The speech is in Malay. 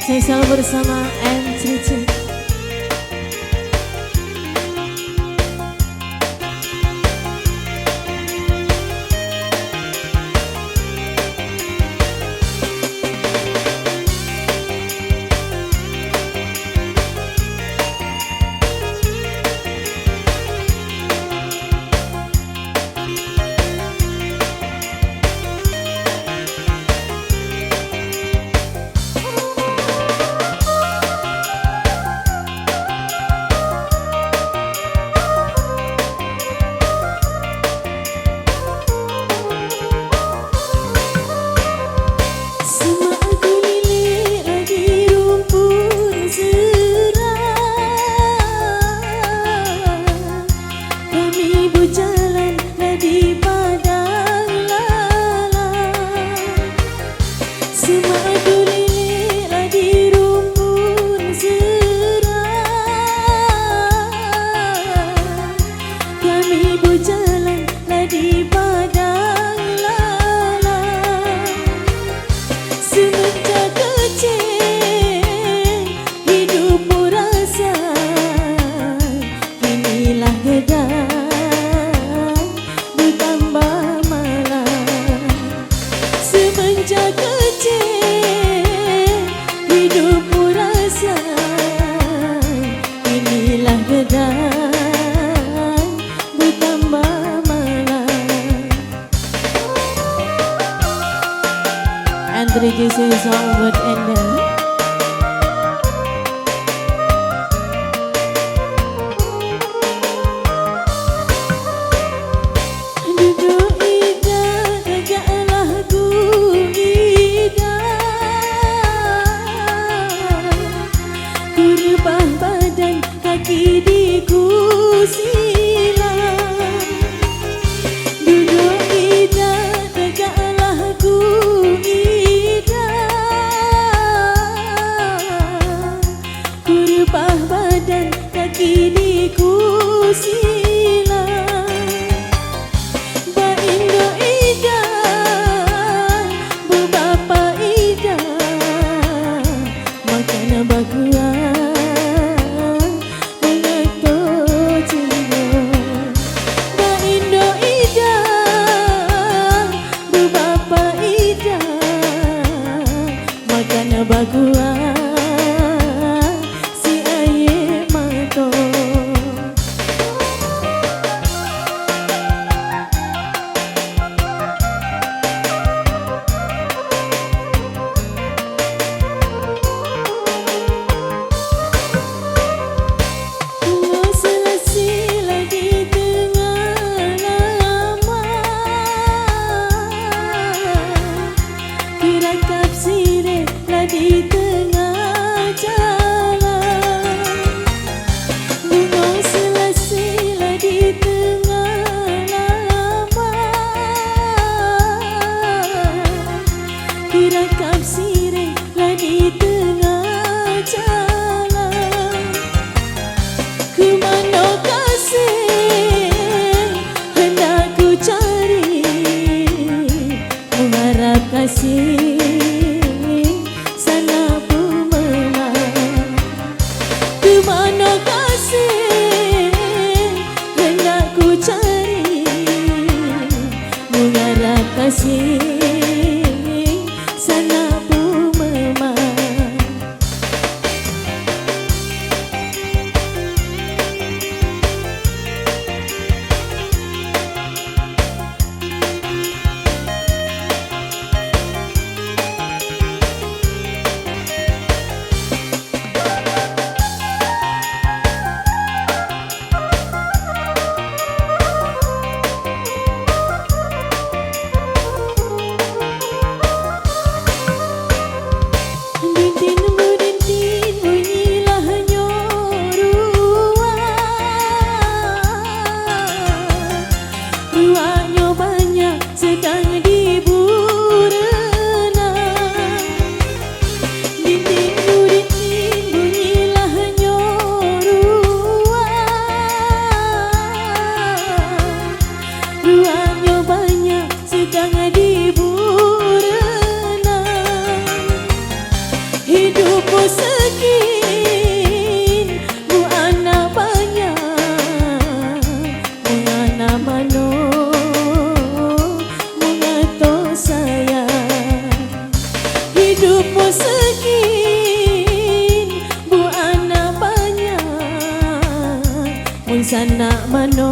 Saya selalu bersama NCC. Andre Jesse Song buat Anda. Duduk indah, tegaklah ku indah. Ku rebah badan, kaki di kursi. Kini ku silang Baindo idah Bapa idah Makana baguan Mengato cinta Baindo idah Bapa idah Makana baguan di tengah jalan bunga selasilah di tengah laman dirakap sirihlah di tengah jalan ke mana kasih hendak ku cari mengharap kasih kasih sana pun memang mun sana mano